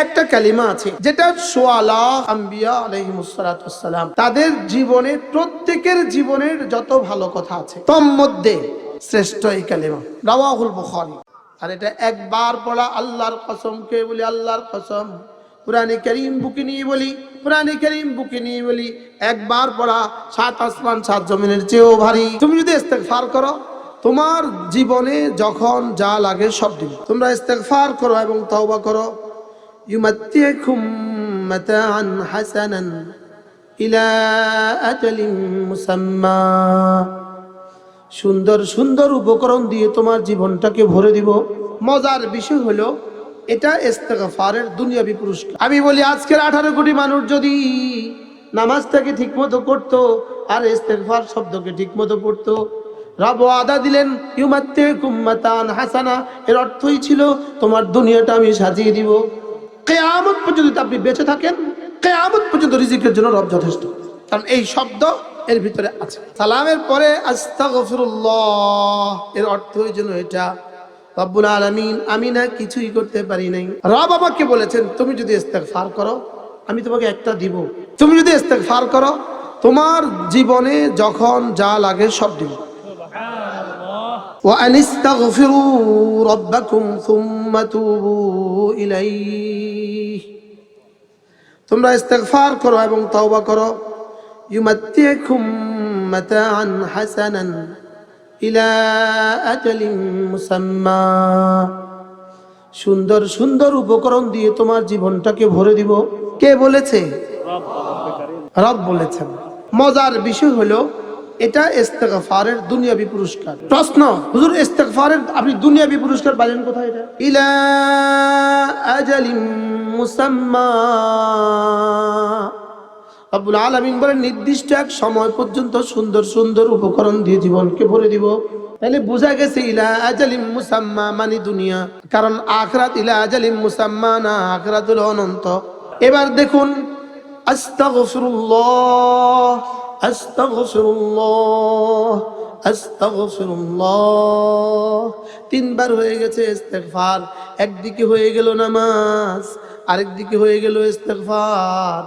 একটা কালিমা আছে যেটা সোয়ালা আম্বিয়া আলাইহিমুস সালাতু ওয়াস সালাম তাদের জীবনে, প্রত্যেকের জীবনের যত ভালো কথা আছে তার মধ্যে শ্রেষ্ঠ এই কালিমা, রাওয়াহুল বুখারী। আর এটা একবার পড়া আল্লাহর কসম, কে বলি আল্লাহর কসম, কুরআনে কারীম বুকে নিয়ে বলি, কুরআনে কারীম বুকে নিয়ে বলি, একবার পড়া 7 আসমান 7 জমিনের চেয়েও ভারী। তুমি যদি ইস্তেগফার করো, তোমার জীবনে যখন যা লাগে সব দিবে। তোমরা ইস্তেগফার করো এবং তওবা করো। ইউমাত্তিকুম মাতাআন হাসানান ইলা আজালিন মুসাম্মা, সুন্দর সুন্দর উপকরণ দিয়ে তোমার জীবনটাকে ভরে দিব। মজার বিষয় হলো এটা ইস্তেগফারের দুনিয়াবি পুরস্কার। আমি বলি আজকের 18 কোটি মানুষ যদি নামাজটাকে ঠিকমতো করতো আর ইস্তেগফার শব্দকে ঠিকমতো পড়তো, রব ওয়াদা দিলেন ইউমাত্তিকুম মাতাআন হাসানা, এর অর্থই ছিল তোমার দুনিয়াটা আমি সাজিয়ে দিব। কিয়ামত পর্যন্ত আপনি বেঁচে থাকেন, কিয়ামত পর্যন্ত রিজিকের জন্য রব যথেষ্ট, কারণ এই শব্দ এর ভিতরে আছে। সালামের পরে আস্তাগফিরুল্লাহ, এর অর্থ এই জন্য এটা, রব্বুল আলামিন আমি না কিছুই করতে পারি নাই, রব আমাকে বলেছেন তুমি যদি ইস্তেগফার করো আমি তোমাকে একটা দিব। তুমি যদি ইস্তেগফার করো তোমার জীবনে যখন যা লাগে সব দিব। ওয়া আনিস্তাগফিরু রাব্বাকুম সুম্মা তুবু ইলাইহি, তোমরা ইস্তেগফার করো এবং তওবা করো। ইউমাত্তিকুম মাতাআন হাসানান ইলা আজালিন মুসাম্মা, সুন্দর সুন্দর উপকরণ দিয়ে তোমার জীবনটাকে ভরে দিব। কে বলেছে? রব বলেছেন। মজার বিষয় হলো এটা ইস্তেগফারের দুনিয়াবি পুরস্কার। প্রশ্ন, হুজুর ইস্তেগফারের আপনি দুনিয়াবি পুরস্কার পাইলেন কোথায়? এটা ইলা আজালিন মুসাম্মা, রব্বুল আলামিন বলেন নির্দিষ্ট এক সময় পর্যন্ত সুন্দর সুন্দর উপকরণ দিয়ে জীবনকে ভরে দিব। তাহলে বোঝা গেছে ইলা আজালিম মুসাম্মা মানে দুনিয়া, কারণ আখিরাত ইলা আজালিম মুসাম্মা না, আখিরাত হলো অনন্ত। এবার দেখুন আস্তাগফিরুল্লাহ আস্তাগফিরুল্লাহ আস্তাগফিরুল্লাহ, 3 বার হয়ে গেছে ইস্তেগফার। একদিকে হয়ে গেল নামাজ, আরেকদিকে হয়ে গেল ইস্তেগফার।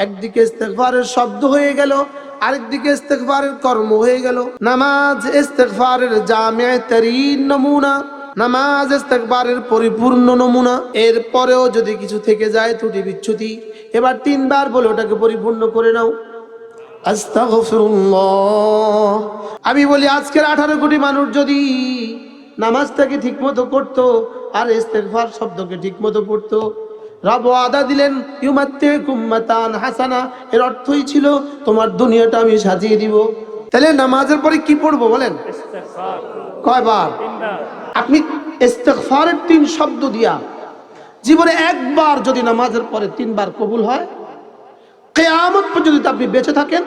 একদিকে ইস্তেগফারের শব্দ হয়ে গেল, আরেকদিকে ইস্তেগফারের কর্ম হয়ে গেল। নামাজ ইস্তেগফারের জামিআ তারিন নমুনা, নামাজ ইস্তেগফারের পরিপূর্ণ নমুনা। এরপরেও যদি কিছু থেকে যায় ত্রুটি বিচ্যুতি, এবার 3 বার বলে ওটাকে পরিপূর্ণ করে নাও। আস্তাগফিরুল্লাহ। আমি বলি আজকের 18 কোটি মানুষ যদি নামাজটাকে ঠিকমতো করতো আর ইস্তেগফার শব্দকে ঠিকমতো পড়তো, রব ওয়াদা দিলেন ইউমাত্তিকুম মাতাআন হাসানা, এর অর্থই ছিল তোমার দুনিয়াটা আমি সাজিয়ে দিব। তাহলে নামাজের পরে কি পড়বো বলেন? ইস্তেগফার। কয়বার? 3 বার। আপনি ইস্তেগফারের 3 শব্দ দিয়া জীবনে একবার যদি নামাজের পরে 3 বার কবুল হয়, কিয়ামত পর্যন্ত আপনি বেঁচে থাকেন,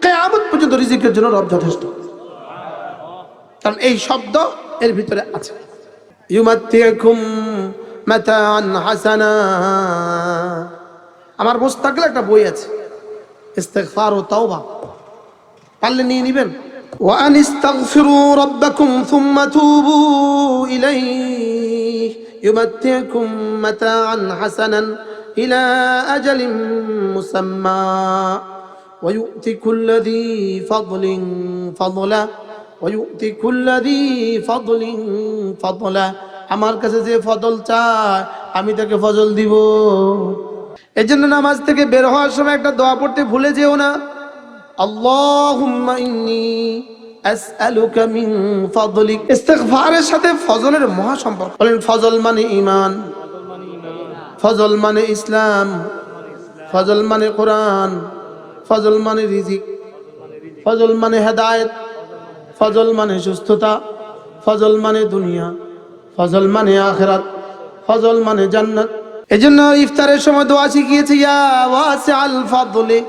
কিয়ামত পর্যন্ত রিজিকের জন্য রব যথেষ্ট, কারণ এই শব্দ এর ভিতরে আছে। ইউমাত্তিকুম মাতাআন হাসানা, আমার মুস্তাকিল একটা বই আছে ইস্তেগফার ও তাওবা, পারলে নিয়ে নিবেন। ওয়া আনিস্তাগফিরু রাব্বাকুম সুম্মা তুবু ইলাইহি ইউমাত্তিকুম মাতাআন হাসানান ইলা আজালিন মুসাম্মা ওয়া ইউতি কুল্লি যী ফাদলিন ফাদলা ওয়া ইউতি কুল্লি যী ফাদলিন ফাদলা, আমার কাছে যে ফজল চায় আমি তাকে ফজল দিব। এজন্য নামাজ থেকে বের হওয়ার সময় একটা দোয়া পড়তে ভুলে যেও না, আল্লাহুম্মা ইন্নী আসআলুকা মিন ফাদলিক। ইস্তিগফারের সাথে ফজলের মহা সম্পর্ক। বলেন ফজল মানে ঈমান, ফজল মানে ইসলাম, ফজল মানে কোরআন, ফজল মানে রিজিক, ফজল মানে হেদায়েত, ফজল মানে সুস্থতা, ফজল মানে দুনিয়া, ফজল মানে আখিরাত, ফজল মানে জান্নাত। এজন্য ইফতারের সময় দোয়া শিখিয়েছি, ইয়া ওয়াসিআল ফাদলি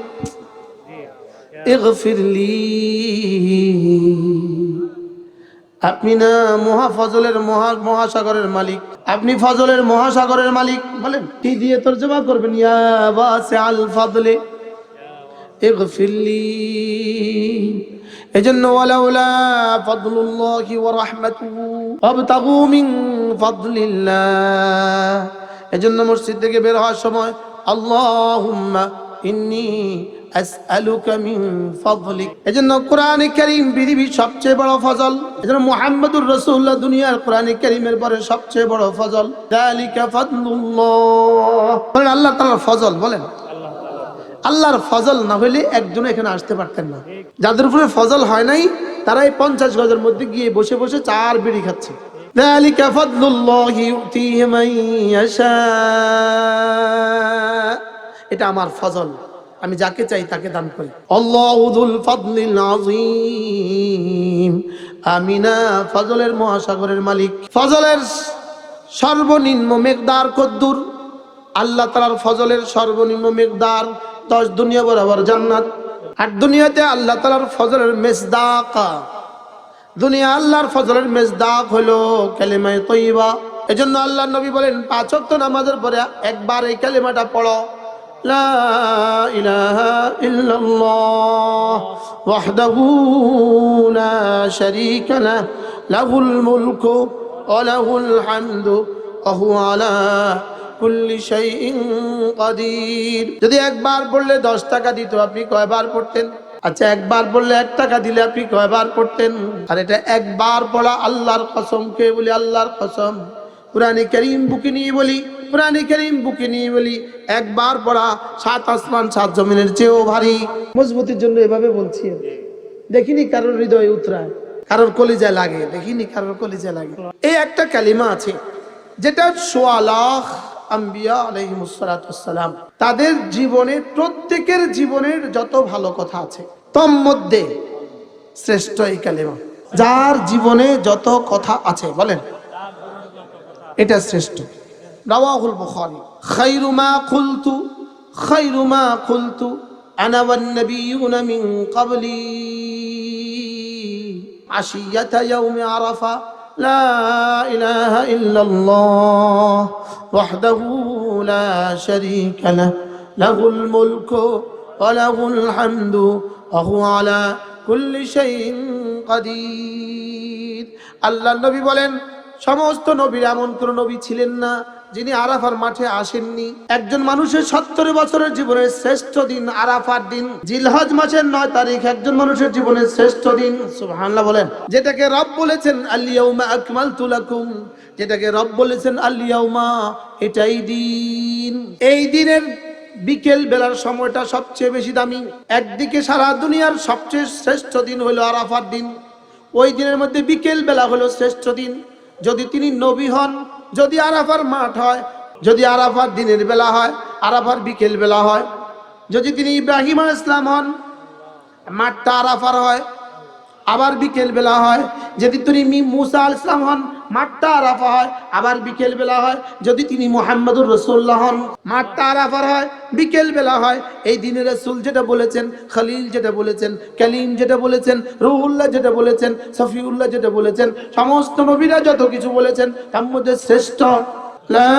ইগফিরলি। আপনি না মহাফজলের মহাসাগরের মালিক, আপনি ফজলের মহাসাগরের মালিক। বলেন কি দিয়ে তরজমা করবেন? ইয়া ওয়াসিআল ফাদলি ইগফিরলি। এজন্য ওয়ালাউলা ফাদলুল্লাহি ওয়া রাহমাতুহু আবতাগু মিন ফাদলিল্লাহ, এজন্য মসজিদ থেকে বের হওয়ার সময় আল্লাহুম্মা ইন্নী আসআলুকা মিন ফাদলিক। এজন্য কোরআনে কারীম পৃথিবীর সবচেয়ে বড় ফজল। এজন্য মুহাম্মদুর রাসূলুল্লাহ দুনিয়ার কোরআনে কারীমের পরে সবচেয়ে বড় ফজল। যালিকা ফাদলুল্লাহ, বলেন আল্লাহ তাআলার ফজল। বলেন আল্লাহর ফজল না হলে একজন এখানে আসতে পারতেন না। যাদের উপরে ফজল হয় নাই তারা এই 50 গজের মধ্যে গিয়ে বসে বসে চার বিড়ি খাচ্ছে। যালিকা ফাদলুল্লাহি ইউতিহি মান ইয়াশা, এটা আমার ফজল, আমি যাকে চাই তাকে দান করি। আল্লাহু যুল ফাদলিল আযীম, আমি না ফজলের মহাসাগরের মালিক। ফজলের সর্বনিম্ন মিকদার কদ্দুর? আল্লাহ তাআলার ফজলের সর্বনিম্ন মিকদার 10 দুনিয়া বরাবর জান্নাত। আর দুনিয়াতে আল্লাহ তাআলার ফজলের মিসদাক, দুনিয়া আল্লাহর ফজলের মিসদাক হলো কালিমায়ে তাইয়্যিবা। এজন্য আল্লাহর নবী বলেন 5 ওয়াক্ত নামাজের পরে একবার এই কালিমাটা পড়ো, লা ইলাহা ইল্লাল্লাহ ওয়াহদাহু লা শারীকা লাহু লাহুল মুলকু ওয়া লাহুল হামদু ওয়া হুয়া আলা কুল্লি শাইইন কাদির। যদি একবার পড়লে 10 টাকা দিত, আপনি কয়বার পড়তেন? আচ্ছা, একবার বললে 1 টাকা দিলে আপনি কয়বার পড়তেন? আর এটা একবার পড়া আল্লাহর কসম। কে বলি? আল্লাহর কসম। কুরআনে কারীম বুকে নিয়ে বলি, কুরআনে কারীম বুকে নিয়ে বলি, একবার পড়া 7 আসমান 7 জমিনের চেয়েও ভারী। মজবুতির জন্য এভাবে বলছি, দেখিনি কারোর হৃদয়ে উতরায়, কারোর কলিজায় লাগে, দেখিনি কারোর কলিজায় লাগে। এই একটা কালিমা আছে যেটা 1.25 লাখ আম্বিয়া আলাইহিমুস সালাতু ওয়াসসালাম তাদের জীবনে, প্রত্যেকের জীবনের যত ভালো কথা আছে তার মধ্যে শ্রেষ্ঠ এই কালিমা। যার জীবনে যত কথা আছে, বলেন এটা শ্রেষ্ঠ। রাওয়াহুল বুখারী, খায়রু মা কুলতু আনা ওয়ান নাবিয়্যুনা মিন ক্বাবলি আশিয়াতা ইয়াউমি আরাফা লা ইলাহা ইল্লাল্লাহ ওয়াহদাহু লা শারীকা লাহু লাহুল মুলকু ওয়া লাহুল হামদু ওয়া হুয়া আলা কুল্লি শাইইন কাদির। আল্লাহর নবী বলেন, সমস্ত নবীর এমন কোন নবী ছিলেন না যিনি আরাফার মাঠে আসেননি। একজন মানুষের 70 বছরের জীবনের শ্রেষ্ঠ দিন আরাফার দিন। জিলহজ মাসের 9 তারিখ একজন মানুষের জীবনের শ্রেষ্ঠ দিন। সুবহানাল্লাহ বলেন। যেটাকে রব বলেছেন আল ইয়াউমা আকমালতু লাকুম, যেটাকে রব বলেছেন আল ইয়াউমা, এটাই দিন। এই দিনের বিকেল বেলার সময়টা সবচেয়ে বেশি দামি। একদিকে সারা দুনিয়ার সবচেয়ে শ্রেষ্ঠ দিন হলো আরাফার দিন, ওই দিনের মধ্যে বিকেল বেলা হলো শ্রেষ্ঠ দিন। যদি তিনি নবী হন, যদি আরাফার মাঠ হয়, যদি আরাফার দিনের বেলা হয়, আরাফার বিকেল বেলা হয়, যদি তিনি ইব্রাহিম আলাইহিস সালাম হন, মাঠটা আরাফার হয়, আবার বিকেল বেলা হয়। যদি তিনি মুসা আলাইহিস সালাম হন, মাঠটা আরাফা হয়, আবার বিকেল বেলা হয়। যদি তিনি মুহাম্মদুর রাসূলুল্লাহ হন, মাঠটা আরাফার হয়, বিকেল বেলা হয়। এই দিনে রাসূল যেটা বলেছেন, খলিল যেটা বলেছেন, কালিম যেটা বলেছেন, রূহুল্লাহ যেটা বলেছেন, সফিউল্লাহ যেটা বলেছেন, সমস্ত নবীরা যত কিছু বলেছেন তার মধ্যে শ্রেষ্ঠ লা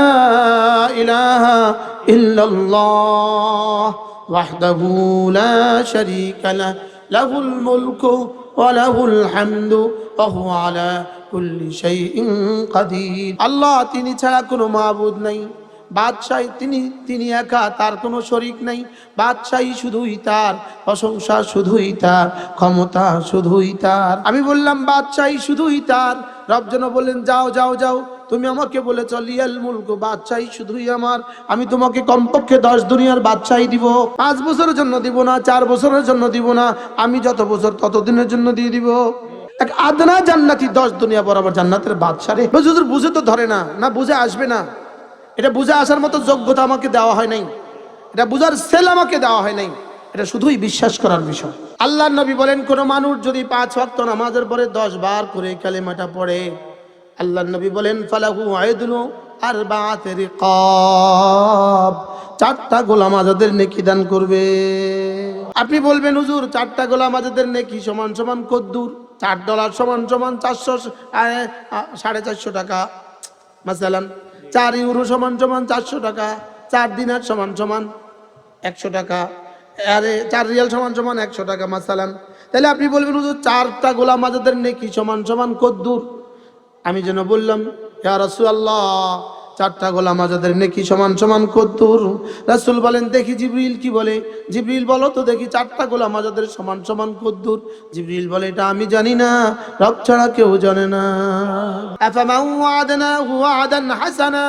ইলাহা ইল্লাল্লাহ ওয়াহদাহু লা শারীকা লাহু লাহুল মুলকু ওয়া লাহুল হামদু ওয়া হুয়া আলা কুল্লি শাইইন কাদির। আল্লাহ, তিনি ছাড়া কোনো মাবুদ নাই। বাদশাহী তিনি একা, তার কোনো শরীক নাই। বাদশাহী শুধুই তার, প্রশংসা শুধুই তার, ক্ষমতা শুধুই তার। আমি বললাম বাদশাহী শুধুই তার। রব যেন বললেন, যাও যাও যাও, তুমি আমাকে বলেছ লিয়াল মুলকু, বাদশাহী শুধুই আমার। আমি তোমাকে কমপক্ষে 10 দুনিয়ার বাদশাহী দিব। 5 বছরের জন্য দিব না, 4 বছরের জন্য দিব না, আমি যত বছর ততদিনের জন্য দিয়ে দিব। এক আদনা জান্নাতি 10 দুনিয়া বরাবর জান্নাতের বাদশা রে। হুজুর বুঝে তো ধরে না, না বুঝে আসবে না। এটা বুঝে আসার মতো যোগ্যতা আমাকে দেওয়া হয় নাই, এটা বুঝার সেল আমাকে দেওয়া হয় নাই। এটা শুধুই বিশ্বাস করার বিষয়। আল্লাহর নবী বলেন, কোন মানুষ যদি 5 ওয়াক্ত নামাজের পরে 10 বার করে কালেমাটা পড়ে, আল্লাহর নবী বলেন ফালাহু আইদুলু আরবাআতি রিকাব, 4টা গোলাম আজাদের নেকি দান করবে। আপনি বলবেন, হুজুর 4টা গোলাম আজাদের নেকি সমান সমান কদ্দুর? $4 সমান সমান 450 টাকা। মাসালান 4 ইউরো সমান সমান 400 টাকা, 4 দিনার সমান সমান 100 টাকা, আরে 4 রিয়াল সমান সমান 100 টাকা মাসালান। তাহলে আপনি বলবেন, হুজুর 4টা গোলাম আজাদের নেকি সমান সমান কদ্দুর? আমি যেন বললাম, ইয়া রাসূলুল্লাহ, চারটা গোলাম আজাদের নেকি সমান সমান কদ্দুর? রাসূল বলেন দেখি জিবরিল কি বলে। জিবরিল বলো তো দেখি চারটা গোলাম আজাদের সমান সমান কদ্দুর? জিবরিল বলে এটা আমি জানি না, রব ছাড়া কেউ জানে না। আফামান ওয়া'আদনাহু ওয়া'দান হাসানা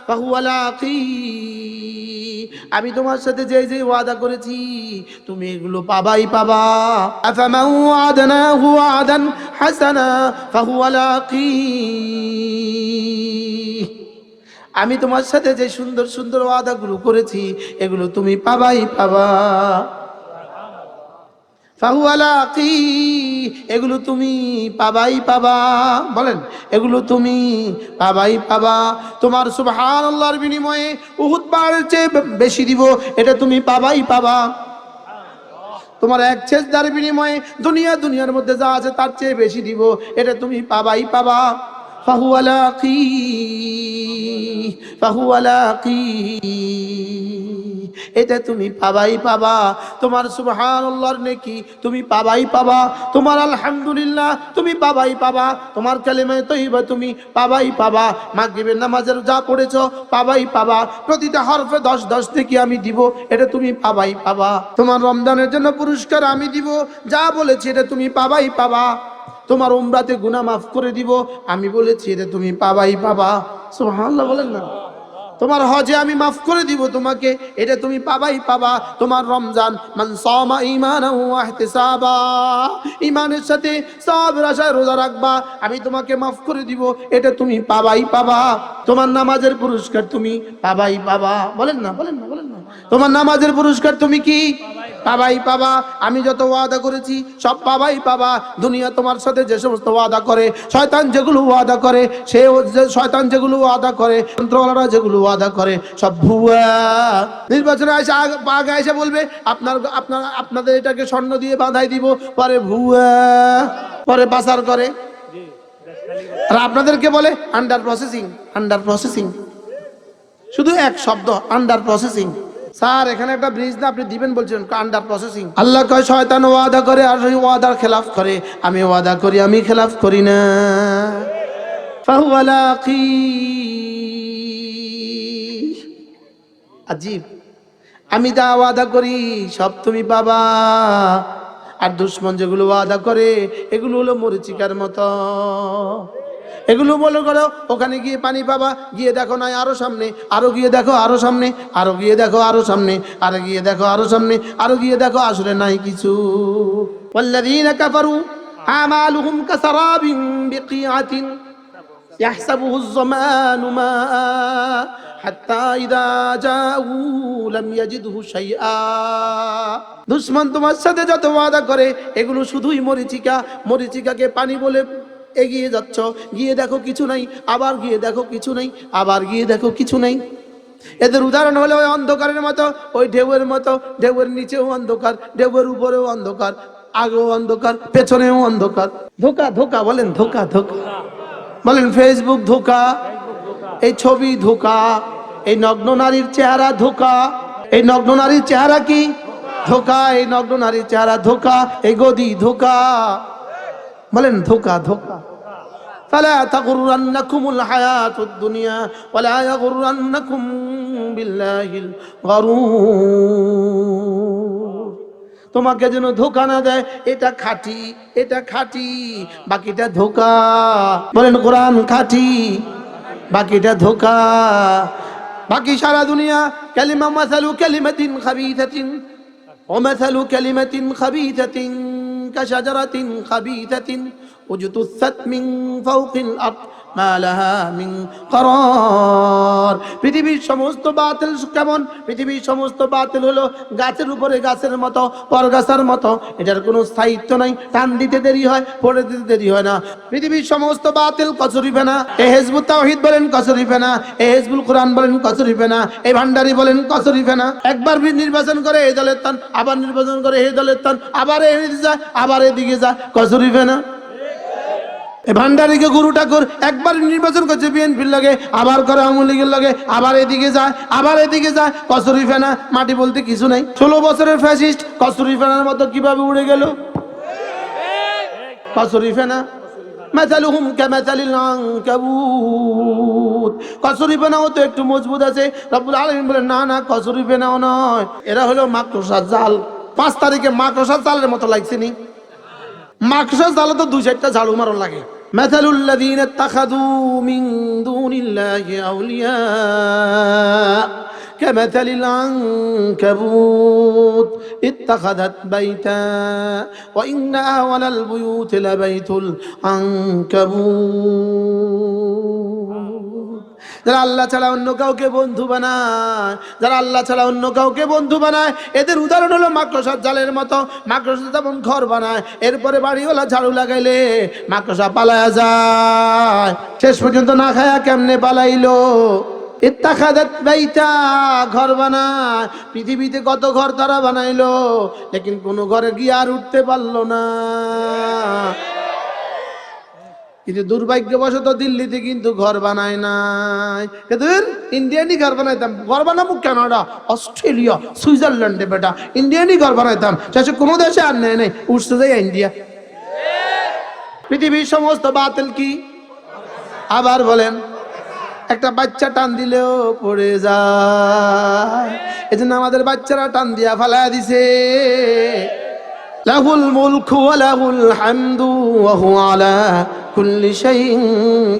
ফাহুয়া লাকি, আমি তোমার সাথে যে যে ওয়াদা করেছি তুমি এগুলো পাবাই পাবা। আফামান ওয়া'আদনাহু ওয়া'দান হাসানা ফাহুয়া লাকি, আমি তোমার সাথে যে সুন্দর সুন্দর ওয়াদাগুলো করেছি এগুলো তুমি পাবাই পাবা। ফাহুয়া লাকি, এগুলো তুমি পাবাই পাবা। বলেন এগুলো তুমি পাবাই পাবা। তোমার সুবহানাল্লাহর বিনিময়ে উহুদ পাহাড়ের চেয়ে বেশি দিব, এটা তুমি পাবাই পাবা। তোমার এক সেজদার বিনিময়ে দুনিয়ার মধ্যে যা আছে তার চেয়ে বেশি দিব, এটা তুমি পাবাই পাবা। ফাহুয়া লাকি, ফাহুয়া লাকি, এটা তুমি পাবাই পাবা। তোমার সুবহানাল্লাহর নেকি তুমি পাবাই পাবা। তোমার আলহামদুলিল্লাহ তুমি পাবাই পাবা। তোমার কালেমায়ে তয়্যিবা তুমি পাবাই পাবা। মাগরিবের নামাজের যা পড়েছো পাবাই পাবা। প্রতিটা হরফে 10 নেকি আমি দিব, এটা তুমি পাবাই পাবা। তোমার রমজানের জন্য পুরস্কার আমি দিব, যা বলেছি এটা তুমি পাবাই পাবা। তোমার উমরাতে গুনাহ মাফ করে দিব, আমি বলেছি এটা তুমি পাবাই পাবা। সুবহানাল্লাহ বলেন না। তোমার হজে আমি মাফ করে দিব তোমাকে, এটা তুমি পাবাই পাবা। তোমার রমজান মান সামা ঈমানান ওয়া ইহতিসাবা, ঈমানের সাথে সওয়াবের আশায় রোজা রাখবা, আমি তোমাকে মাফ করে দিব, এটা তুমি পাবাই পাবা। তোমার নামাজের পুরস্কার তুমি পাবাই পাবা। বলেন না, বলেন না, বলেন না। তোমার নামাজের পুরস্কার তুমি কি পাবাই পাবা। আমি যত ওয়াদা করেছি সব পাবাই পাবা। দুনিয়া তোমার সাথে যে সমস্ত ওয়াদা করে, শয়তান যেগুলো ওয়াদা করে, সে শয়তান যেগুলো ওয়াদা করে, যন্ত্রওয়ালারা যেগুলো ওয়াদা করে, সব ভুয়া। নির্বাচনে এসে আগে এসে বলবে আপনাদের এটাকে স্বর্ণ দিয়ে বাঁধাই দিব, পরে ভুয়া, পরে পাচার করে। আর আপনাদেরকে বলে আন্ডার প্রসেসিং, আন্ডার প্রসেসিং, শুধু এক শব্দ আন্ডার প্রসেসিং। স্যার এখানে একটা ব্রিজ না আপনি দিবেন বলছেন, আন্ডার প্রসেসিং। আল্লাহ কয় শয়তান ওয়াদা করে আর ওই ওয়াদার খেলাফ করে, আমি ওয়াদা করি আমি খেলাফ করি না। ফাহুয়া লাকি, আজীব। আমি যা ওয়াদা করি সব তুমি পাবা। আর দুশমন যেগুলো ওয়াদা করে এগুলো হলো মরিচিকার মতো। এগুলো মনে করো ওখানে গিয়ে পানি পাবা, গিয়ে দেখো নাই আরো সামনে, আরো গিয়ে দেখো আরো সামনে, আরো গিয়ে দেখো আরো সামনে, আরো গিয়ে দেখো আরো সামনে, আরো গিয়ে দেখো আসলে নাই কিছু। ওয়াল্লাযীনা কাফারু আমালুহুম কাসারাবিন বিকিআতিন ইয়াহসাবুহু আয-যামানু মাআ হাত্তা ইযা জাউ লাম ইয়াজিদহু শাইআ। দুশমন তোমার সাথে যত ওয়াদা করে এগুলো শুধুই মরিচিকা। মরিচিকাকে পানি বলে এগিয়ে যাচ্ছ, গিয়ে দেখো কিছু নাই, আবার গিয়ে দেখো কিছু নাই, আবার গিয়ে দেখো কিছু নাই। এদের উদাহরণ হলো ওই অন্ধকারের মতো, ওই ঢেউয়ের মতো। ঢেউয়ের নিচেও অন্ধকার, ঢেউয়ের উপরেও অন্ধকার, আগেও অন্ধকার, পেছনেও অন্ধকার। ধোকা, ধোকা, বলেন ধোকা, ধোকা বলেন। ফেসবুক ধোকা, এই ছবি ধোকা, এই নগ্ন নারীর চেহারা ধোকা। এই নগ্ন নারীর চেহারা কি ধোকা, এই নগ্ন নারীর চেহারা ধোকা, এই গদি ধোকা। বলেন ধোকা, ধোকা। ফালা তাগুররান্নাকুমুল হায়াতুদ দুনিয়া ওয়ালা ইয়াগুররান্নাকুম বিল্লাহিল গারুর। তোমাকে যেন ধোকা না দেয়, এটা খাঁটি, এটা খাঁটি, বাকিটা ধোকা। বলেন কোরআন খাঁটি, বাকিটা ধোকা। বাকি সারা দুনিয়া কালিমা মাসালু কালিমাতিন খাবিসাতিন ওয়া মাসালু কালিমাতিন খাবিসাতিন কাশাজারাতিন খাবিসাতিন উজতুসাত মিন ফাওকিল আরদ মা লাহা মিন করার। পৃথিবীর সমস্ত বাতিল কেমন? পৃথিবীর সমস্ত বাতিল হলো গাছের উপরে গাছের মতো, পরগাছার মতো। এটার কোনো স্থায়িত্ব নাই, টান দিতে দেরি হয়, পড়ে দিতে দেরি হয় না। পৃথিবীর সমস্ত বাতিল কচুরিফেনা। এ হিজবুত তাওহীদ বলেন কচুরিফেনা, এ হিজবুল কোরআন বলেন কচুরিফেনা, এই ভান্ডারি বলেন কচুরিফেনা। একবার নির্বাচন করে এই দলের টান, আবার নির্বাচন করে এই দলের টান, আবার এদিকে যায়, আবার এদিকে যায়, কচুরিফেনা। ভান্ডারিকে গুরু ঠাকুর একবার নির্বাচন করছে বিএনপির লগে, আবার করে আওয়ামী লীগের লগে, আবার এদিকে যায়, আবার এদিকে যায়। কসুরি ফেনা, মাটি বলতে কিছু নাই। 16 বছরের ফ্যাসিস্ট কসুরি ফেনার মতো কিভাবে উড়ে গেল? কসুরি ফেনা মাসালুহুম কামাসালিল আনকাবুত, কসুরি বেনাও তো একটু মজবুত আছে। রব্বুল আলামিন বলেন না না, কসুরি বেনাও নয়, এরা হলো মাকড়সার জাল। 5 তারিখে মাকড়সার জালের মতো লাগছে নি? মাকড়সার জালে তো 2-4টা ঝাড়ু মারন লাগে। মাসালুল লাযীনা ইত্তাখাযু মিন দুনিল্লাহি আউলিয়া كمثل العنكبوت اتخذت بيتا وإن أول البيوت لبيت العنكبوت। যারা আল্লাহ ছাড়া অন্য কাউকে বন্ধু বানায়, যারা আল্লাহ ছাড়া অন্য কাউকে বন্ধু বানায়, এদের উদাহরণ হলো মাকড়সার জালের মতো। মাকড়সা যেমন ঘর বানায়, এরপরে বাড়িওয়ালা ঝাড়ু লাগাইলে মাকড়সা পালায়া যায়, শেষ পর্যন্ত না খায়া কেমনে পালাইলো? ইত্তাখাদাত বাইতা, ঘর বানায়। পৃথিবীতে কত ঘর তারা বানাইলো, লেকিন কোন ঘরে গিয়ে আর উঠতে পারলো না। কিন্তু দুর্ভাগ্যবশত দিল্লিতে কিন্তু ঘর বানায় নাই। কিন্তু ইন্ডিয়ানই ঘর বানাইতাম, ঘর বানাবো কানাডা, অস্ট্রেলিয়া, সুইজারল্যান্ডে বেটা ইন্ডিয়ানই ঘর বানাইতাম, শেষে কোনো দেশে আর নেই নেই, উঠতে যায় ইন্ডিয়া। পৃথিবীর সমস্ত বাতিল কি? আবার বলেন, একটা বাচ্চা টান দিলেও পড়ে যায়। এজন্য আমাদের বাচ্চারা টান দিয়া ফালায়া দিছে। লাহুল মুলকু ওয়া লাহুল হামদু ওয়া হুয়া আলা কুল্লি শাইইন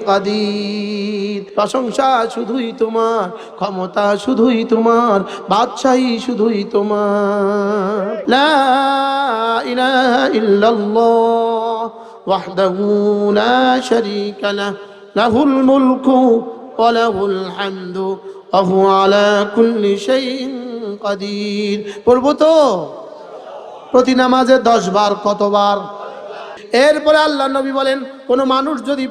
কাদির। প্রশংসা শুধুই তোমার, ক্ষমতা শুধুই তোমার, বাদশাহী শুধুই তোমার। লা ইলাহা ইল্লাল্লাহ ওয়াহদাহু লা শারীকা লাহু লাহুল মুলকু ওয়া লাহুল হামদু ওয়া হুয়া আলা কুল্লি শাইইন কাদির। পড়বো তো প্রতি নামাজে 10 বার, কতবার? এরপরে আল্লাহ নবী বলেন, কোন মানুষ যদি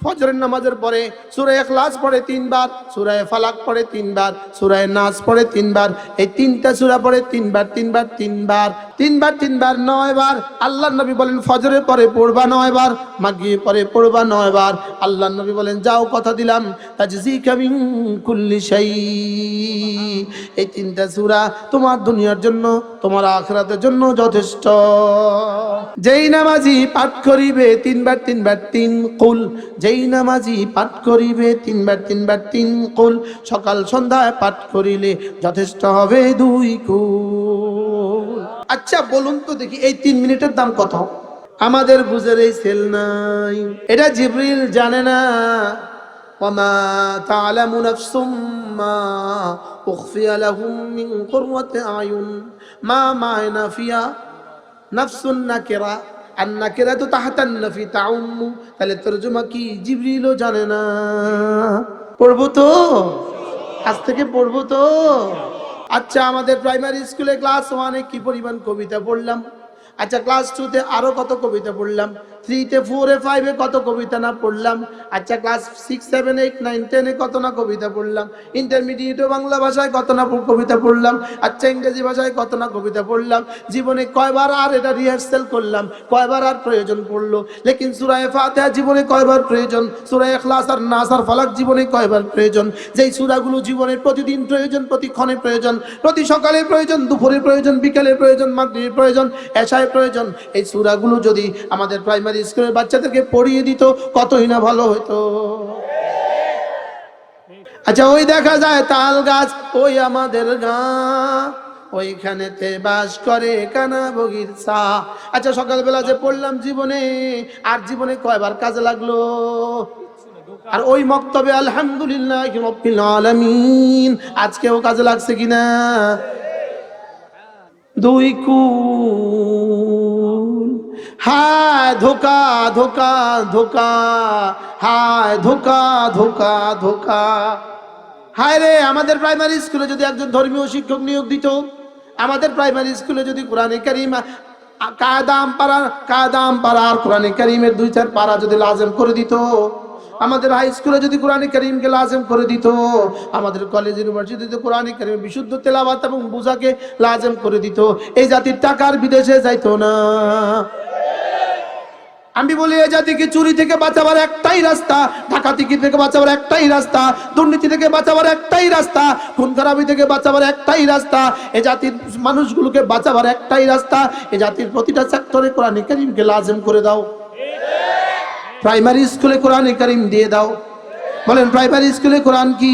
ফজরের নামাজের পরে সূরা ইখলাস পড়ে 3 বার, সূরা ফালাক পড়ে 3 বার, সূরা নাস পড়ে 3 বার, এই 3টা সূরা পড়ে 3 বার 3 বার 3 বার 3 বার 3 বার 9 বার। আল্লাহ নবী বলেন ফজরের পরে পড়বা 9 বার, মাগরিবের পরে পড়বা 9 বার। আল্লাহ নবী বলেন যাও কথা দিলাম তাজজিকা মিন কুল্লি শাই। এই 3টা সূরা তোমার দুনিয়ার জন্য, তোমার আখিরাতের জন্য যথেষ্ট। যেই নামাজি পাঠ করিবে 3 বার 3 বার 3 কুল, যেই নামাজি পাঠ করিবে 3 বার 3 বার 3 কুল, সকাল সন্ধ্যায় পাঠ করিলে যথেষ্ট হবে 2 কুল। আচ্ছা বলুন তো দেখি, এই 3 মিনিটের দাম কত? আমাদের বুঝের এই সেল নাই, এটা জিবরিল জানে না। ওয়ামা তা'লামু নাফসুম মা উখফিয়া লাহুম মিন কুররাতি আয়ুন মা মা'না ফিয়া নাফসুন নাকিরা আন-নাকিরাতু তাহতান নাফি তাউম্মু। তাহলে তরজমা কি জিবরিলও জানে না? পড়বো তো, আজ থেকে পড়বো তো। আচ্ছা আমাদের প্রাইমারি স্কুলে ক্লাস 1-এ কি পরিমাণ কবিতা পড়লাম, আচ্ছা ক্লাস 2-তে আরো কত কবিতা পড়লাম, 3-তে 4-এ 5-এ কত কবিতা না পড়লাম, আচ্ছা ক্লাস 6, 7, 8, 9, 10-এ কত না কবিতা পড়লাম, ইন্টারমিডিয়েটে বাংলা ভাষায় কত না কবিতা পড়লাম, আচ্ছা ইংরেজি ভাষায় কত না কবিতা পড়লাম, জীবনে কয়বার আর এটা রিহার্সাল করলাম, কয়বার আর প্রয়োজন পড়লো। লেকিন সূরা ফাতিহা জীবনে কয়বার প্রয়োজন, সূরা ইখলাস আর নাস আর ফালাক জীবনে কয়বার প্রয়োজন? যেই সূরাগুলো জীবনের প্রতিদিন প্রয়োজন, প্রতিক্ষণে প্রয়োজন, প্রতি সকালে প্রয়োজন, দুপুরে প্রয়োজন, বিকেলে প্রয়োজন, মাগরিবে প্রয়োজন, এশায় প্রয়োজন, এই সূরাগুলো যদি আমাদের প্রাইমারি স্কুলের বাচ্চাদেরকে পড়িয়ে দিত কতই না ভালো হতো। আচ্ছা ওই দেখা যায় তাল গাছ, ওই আমাদের গাঁ, ওইখানেতে বাস করে কানা বগির চা। আচ্ছা সকালবেলা যে পড়লাম জীবনে, আর জীবনে কয়বার কাজে লাগলো? আর ওই মক্তবে আলহামদুলিল্লাহি রাব্বিল আলামিন আজকেও কাজে লাগছে কিনা? 2 কুল। হায় ধোকা ধোকা ধোকা, হায় ধোকা ধোকা ধোকা। হায় রে, আমাদের প্রাইমারি স্কুলে যদি একজন ধর্মীয় শিক্ষক নিয়োগ দিত, আমাদের প্রাইমারি স্কুলে যদি কোরআনে কারীম কায়দাম পারা আর কোরআনে কারীমের 2-4 পারা যদি লাজম করে দিত, আমাদের হাই স্কুলে যদি কোরআনে কারীমকে লাজম করে দিত, আমাদের কলেজ ইউনিভার্সিটিতে কোরআনে কারীমের বিশুদ্ধ তেলাওয়াত এবং বুঝাকে লাজম করে দিত, এই জাতির টাকা আর বিদেশে যাইতো না। আমি বলি এই জাতিকে চুরি থেকে বাঁচাবার একটাই রাস্তা, ডাকাতি থেকে বাঁচাবার একটাই রাস্তা, দুর্নীতি থেকে বাঁচাবার একটাই রাস্তা, খুন খারাপি থেকে বাঁচাবার একটাই রাস্তা, এই জাতির মানুষগুলোকে বাঁচাবার একটাই রাস্তা, এই জাতির প্রতিটা সেক্টরে কোরআনে কারীমকে লাজম করে দাও। প্রাইমারি স্কুলে কোরআনে কারিম দিয়ে দাও। বলেন প্রাইমারি স্কুলে কোরআন কি?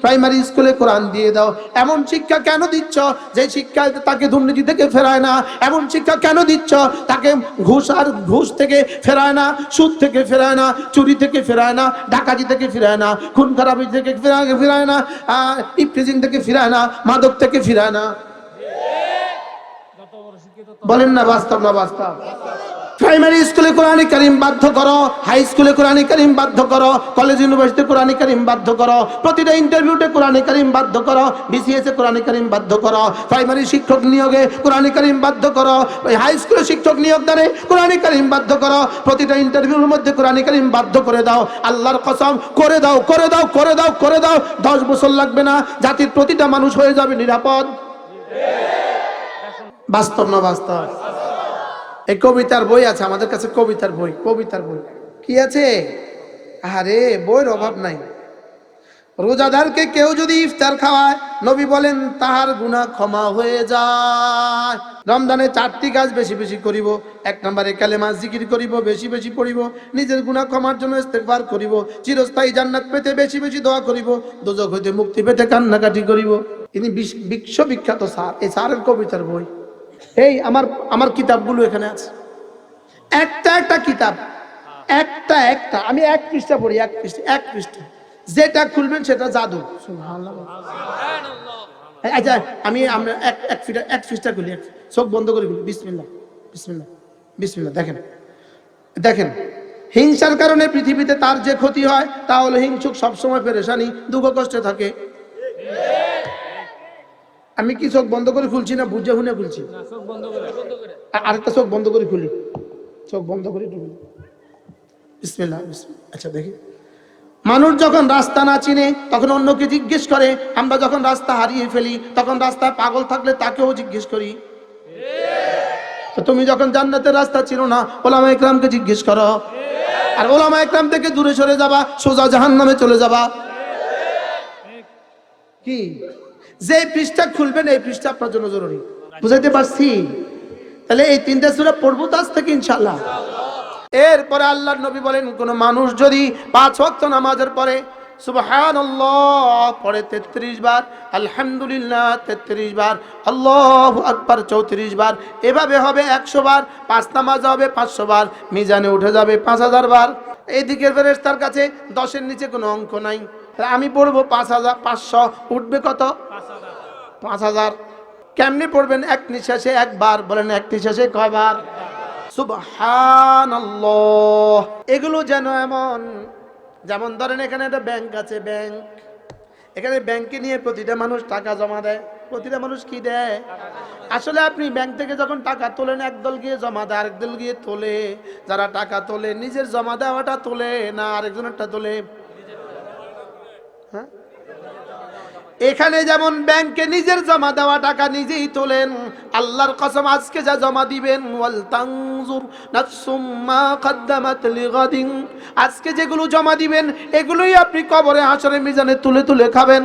প্রাইমারি স্কুলে কোরআন দিয়ে দাও। এমন শিক্ষা কেন দিচ্ছ যে শিক্ষা তাকে দুর্নীতি থেকে ফেরায় না? এমন শিক্ষা কেন দিচ্ছ তাকে ঘুষ থেকে ফেরায় না, সুদ থেকে ফেরায় না, চুরি থেকে ফেরায় না, ডাকাতি থেকে ফেরায় না, খুন খারাপি থেকে ফেরায় না, ইফটিজিং থেকে ফেরায় না, মাদক থেকে ফেরায় না? বলেন না বাস্তব না বাস্তব? প্রাইমারি স্কুলে কোরআনে কারিম বাধ্য করো, হাই স্কুলে কোরআনে কারিম বাধ্য করো, কলেজ ইউনিভার্সিটি কোরআনে কারিম বাধ্য করো, প্রতিটা ইন্টারভিউতে কোরআনে কারিম বাধ্য করো, বিসিএস এ কোরআনে কারিম বাধ্য করো, প্রাইমারি শিক্ষক নিয়োগে কোরআনে কারিম বাধ্য করো, হাই স্কুলে শিক্ষক নিয়োগ দানে কোরআনে কারিম বাধ্য করো, প্রতিটা ইন্টারভিউর মধ্যে কোরআনে কারিম বাধ্য করে দাও। আল্লাহর কসম করে দাও, করে দাও, করে দাও, করে দাও। 10 বছর লাগবে না, জাতির প্রতিটা মানুষ হয়ে যাবে নিরাপদ। বাস্তব না বাস্তব? এই কবিতার বই আছে আমাদের কাছে, কবিতার বই, কবিতার বই কি আছে? আরে বইয়ের অভাব নাই। রোজাদারকে কেউ যদি ইফতার খাওয়ায়, নবী বলেন তাহার গুনাহ ক্ষমা হয়ে যায়। রমজানে 4টি কাজ বেশি বেশি করিব। 1 নম্বরে কালেমা জিকির করিব, বেশি বেশি পড়িব, নিজের গুনাহ ক্ষমার জন্য ইস্তেগফার করিব, চিরস্থায়ী জান্নাত পেতে বেশি বেশি দোয়া করিব, দোজখ হইতে মুক্তি পেতে কান্নাকাটি করিব। ইনি বিশ্ববিখ্যাত স্যার। এই স্যারের কবিতার বই। এই আমার কিতাবগুলো এখানে আছে, একটা একটা কিতাব, একটা একটা। আমি 1 পৃষ্ঠা পড়ি, 1 পৃষ্ঠা, যেটা খুলবেন সেটা জাদু। সুবহানাল্লাহ। আচ্ছা আমরা এক পৃষ্ঠা খুলি, চোখ বন্ধ করে খুলি। বিসমিল্লাহ, বিসমিল্লাহ, বিসমিল্লাহ। দেখেন হিংসার কারণে পৃথিবীতে তার যে ক্ষতি হয় তা হলো হিংসুক সবসময় পেরেশানি, দুঃখ কষ্টে থাকে। আমি কি চোখ বন্ধ করে খুলছি না বুঝে শুনে খুলছি? আরেকটা চোখ বন্ধ করে খুলি, চোখ বন্ধ করে খুলি। বিসমিল্লাহ, বিসমিল্লাহ। আচ্ছা দেখি, মানুষ যখন রাস্তা না চিনে তখন অন্যকে জিজ্ঞেস করে, আমরা যখন রাস্তা হারিয়ে ফেলি তখন রাস্তায় পাগল থাকলে তাকেও জিজ্ঞেস করি। তো তুমি যখন জান্নাতের রাস্তা চিনো না, ওলামা ইকরামকে জিজ্ঞেস করো। আর ওলামা ইকরাম থেকে দূরে সরে যাবা, সোজা জাহান্নামে চলে যাবা। কি যে পৃষ্ঠা খুলবেন এই পৃষ্ঠা আপনার জন্য জরুরি। বুঝাইতে পারছি? তাহলে এই 3টা সূরা পড়বো আজ থেকে ইনশাআল্লাহ। এরপরে আল্লাহর নবী বলেন, কোন মানুষ যদি 5 ওয়াক্ত নামাজের পরে সুবহানাল্লাহ পড়ে 33 বার, আলহামদুলিল্লাহ 33 বার, আল্লাহু আকবার 34 বার, এভাবে হবে 100 বার। 5 নামাজ হবে 500 বার, মিজানে উঠে যাবে 5000 বার। এই দিকের ফেরেশতার কাছে 10-এর নিচে কোনো অঙ্ক নাই। আমি পড়বো 500, উঠবে কত? 5000। কেমনে পড়বেন? 1 নিঃশ্বাসে 1 বার। বলেন 1 নিঃশ্বাসে কয়বার? সুবহানাল্লাহ। এগুলো যেন যেমন ধরেন এখানে একটা ব্যাংক আছে, ব্যাংক। এখানে ব্যাংকে নিয়ে প্রতিটা মানুষ টাকা জমা দেয়। প্রতিটা মানুষ কি দেয়? আসলে আপনি ব্যাংক থেকে যখন টাকা তোলেন, একদল গিয়ে জমা দেয়, আরেকদল গিয়ে তোলে। যারা টাকা তোলে নিজের জমা দেওয়াটা তোলে না আরেকজনেরটা তোলে? হ্যাঁ, এখানে যেমন ব্যাংকে নিজের জমা দেওয়া টাকা নিজেই তোলেন। আল্লাহর কসম আজকে যা জমা দিবেন, ওয়াল তানজুর নাফসুম মা কদ্দামাত লিগাদিন, আজকে যেগুলো জমা দিবেন এগুলোই আপনি কবরে হাসরে মিজানে তুলে তুলে খাবেন।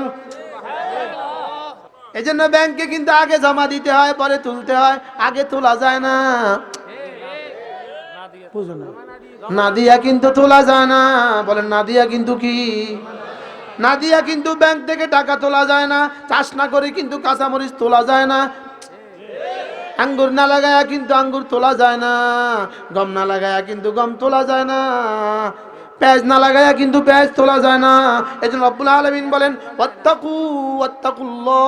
এজন্য ব্যাংকে কিন্তু আগে জমা দিতে হয়, পরে তুলতে হয়, আগে তোলা যায় না। বুঝো না? না দিয়া কিন্তু তোলা যায় না। বলেন না দিয়া কিন্তু কি? না দিয়া কিন্তু ব্যাংক থেকে টাকা তোলা যায় না। চাষ না করে কিন্তু কাঁচামরিচ তোলা যায় না। আঙ্গুর না লাগায়া কিন্তু আঙ্গুর তোলা যায় না। গম না লাগায়া কিন্তু গম তোলা যায় না। পেঁয়াজ না লাগায়া কিন্তু পেঁয়াজ তোলা যায় না। এজন্য রব্বুল আলামিন বলেন, ওয়াত্তাকুল্লাহ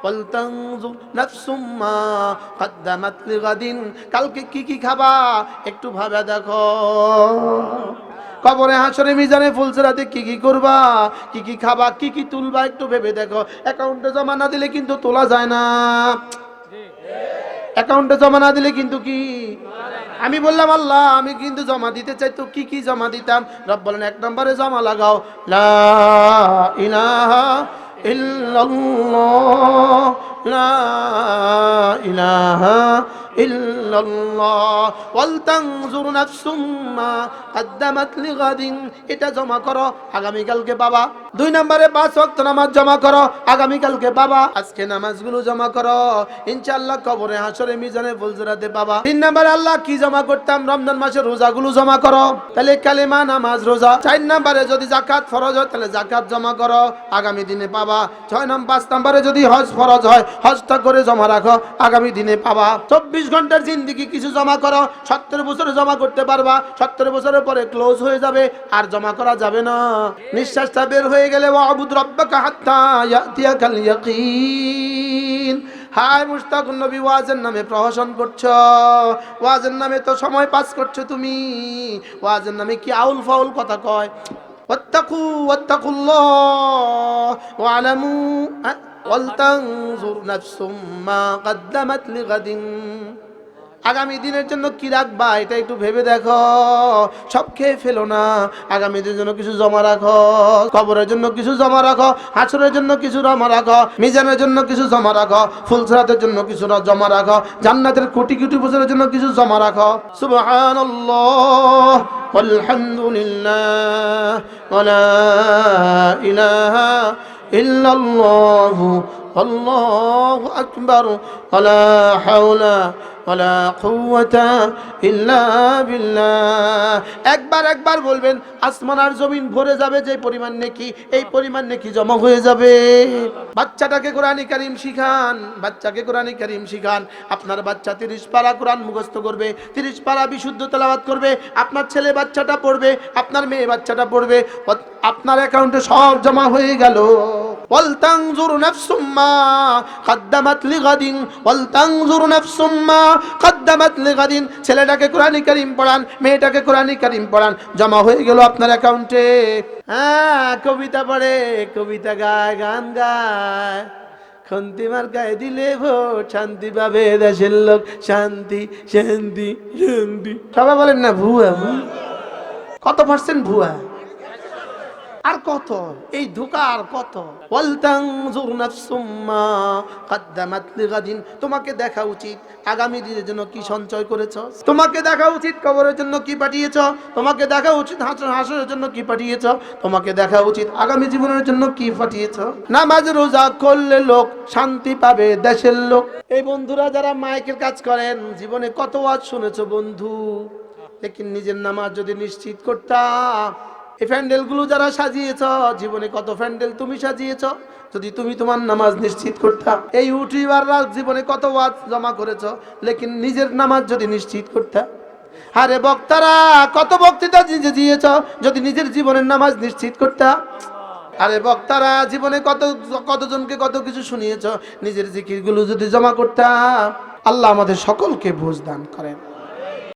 ওয়াল তানজুর নাফসুম মা কদ্দামাত লিগাদিন, কালকে কি কি খাবা একটু ভাবে দেখো। কবরে হাসরে মিজানে ফুলসিরাতে কি কি করবা, কি কি খাবা, কি কি তুলবা একটু ভেবে দেখো। অ্যাকাউন্টে জমা না দিলে কিন্তু তোলা যায় না। অ্যাকাউন্টে জমা না দিলে কিন্তু কি? আমি বললাম আল্লাহ আমি কিন্তু জমা দিতে চাই, তো কি কি জমা দিতাম? রব বলেন 1 নম্বরে জমা লাগাও লা ইলাহা ইল্লাল্লাহ, লা ইলাহা ইল্লাল্লাহ ওয়াল তানজুর নাফসুম মা কদ্দামাত লিগাদিন। এটা জমা করো, আগামী কালকে পাবা। 2 নম্বরে 5 ওয়াক্ত নামাজ জমা করো, আগামী কালকে পাবা। আজকে নামাজগুলো জমা করো, ইনশাআল্লাহ কবরে হাসরে মিজানে ফুলজরাতে পাবা। 3 নম্বরে আল্লাহ কি জমা করতাম, রমজান মাসের রোজাগুলো জমা করো, তাহলে কালেমা নামাজ রোজা। 4 নম্বরে যদি যাকাত ফরজ হয় তাহলে যাকাত জমা করো, আগামী দিনে পাবা। 5 নম্বরে যদি হজ ফরজ হয় হজটা করে জমা রাখো, আগামী দিনে পাবা। 24 ঘন্টার জিন্দেগি কিছু জমা করো, 70 বছরে জমা করতে পারবা, 70 বছরের পরে ক্লোজ হয়ে যাবে, আর জমা করা যাবে না। নিঃশ্বাসটা বের হয়ে গেলে ওয়াবুদ রাব্বাকা হাত্তা ইয়াতিয়াকাল ইয়াকিন। হায় মুশতাক নবী, ওয়াজের নামে প্রহসন করছো, ওয়াজের নামে তো সময় পাস করছো তুমি, ওয়াজের নামে কি আউল ফাউল কথা কয়। ওয়াত্তাকুল্লাহ ওয়ালামু ওয়াল তানজুর নাফসুম মা কদ্দামাত লিগাদিন। আগামী দিনের জন্য কি রাখবা এটা একটু ভেবে দেখো, সব খেয়ে ফেলো না। আগামী দিনের জন্য কিছু জমা রাখো, কবরের জন্য কিছু জমা রাখো, হাসরের জন্য কিছু জমা রাখো, মিজানের জন্য কিছু জমা রাখো, ফুলসিরাতের জন্য কিছু জমা রাখো, জান্নাতের কোটি কোটি বছরের জন্য কিছু জমা রাখো। সুবহানাল্লাহ ওয়ালহামদুলিল্লাহ ওয়ালা ইলাহা ইল্লাল্লাহু আল্লাহু আকবার ওয়ালা হাওলা ওয়ালা কুওয়াতা ইল্লা বিল্লাহ। একবার বলবেন, আসমান আর জমিন ভরে যাবে যে পরিমাণ নেকি, এই পরিমাণ নেকি জমা হয়ে যাবে। বাচ্চাটাকে কোরআনে কারীম শিখান, বাচ্চাকে কোরআনে কারীম শিখান। আপনার বাচ্চা 30 পারা কোরআন মুখস্থ করবে, 30 পারা বিশুদ্ধ তেলাওয়াত করবে, আপনার ছেলে বাচ্চাটা পড়বে, আপনার মেয়ে বাচ্চাটা পড়বে, আপনার অ্যাকাউন্টে সব জমা হয়ে গেল। ওয়াল তানজুর নাফসুম মা কদ্দামাত লিগাদিন, ওয়াল তানজুর নাফসুম মা কদ্দামাত লিগাদিন। ছেলেটাকে কোরআনে কারীম পড়ান, মেয়েটাকে কোরআনে কারীম পড়ান, জমা হয়ে গেল আপনার অ্যাকাউন্টে। হ্যাঁ, কবিতা পড়ে, কবিতা গায়, গান গায়, খন্তিমার গায়ে দিলে ভোট, শান্তি পাবে দেশের লোক, শান্তি শান্তি শান্তি। সবাই বলেন না ভুয়া। কত পার্সেন্ট ভুয়া আর কত এই ধোঁকা আর কত। ওয়াল তানজুর নাফসুম মা কদ্দামাত লিগাদিন। তোমাকে দেখা উচিত আগামী দিনের জন্য কি সঞ্চয় করেছো, তোমাকে দেখা উচিত কবরের জন্য কি পাঠিয়েছো, তোমাকে দেখা উচিত হাসরের জন্য কি পাঠিয়েছো, তোমাকে দেখা উচিত আগামী জীবনের জন্য কি পাঠিয়েছো। নামাজ রোজা করলে লোক শান্তি পাবে দেশের লোক। এই বন্ধুরা যারা মাইকের কাজ করেন, জীবনে কত ওয়াজ শুনেছো বন্ধু, লেকিন নিজের নামাজ যদি নিশ্চিত করতাম। এই প্যান্ডেলগুলো যারা সাজিয়েছ, জীবনে কত প্যান্ডেল তুমি সাজিয়েছ, যদি তুমি তোমার নামাজ নিশ্চিত করতা। এই ইউটিউবাররা জীবনে কত ওয়াজ জমা করেছ, লেকিন নিজের নামাজ যদি নিশ্চিত করতা। আরে বক্তারা কত বক্তৃতা দিয়েছ, যদি নিজের জীবনের নামাজ নিশ্চিত করতা। আরে বক্তারা জীবনে কতজনকে কত কিছু শুনিয়েছ, নিজের জিকিরগুলো যদি জমা করতা। আল্লাহ আমাদের সকলকে বুঝ দান করেন।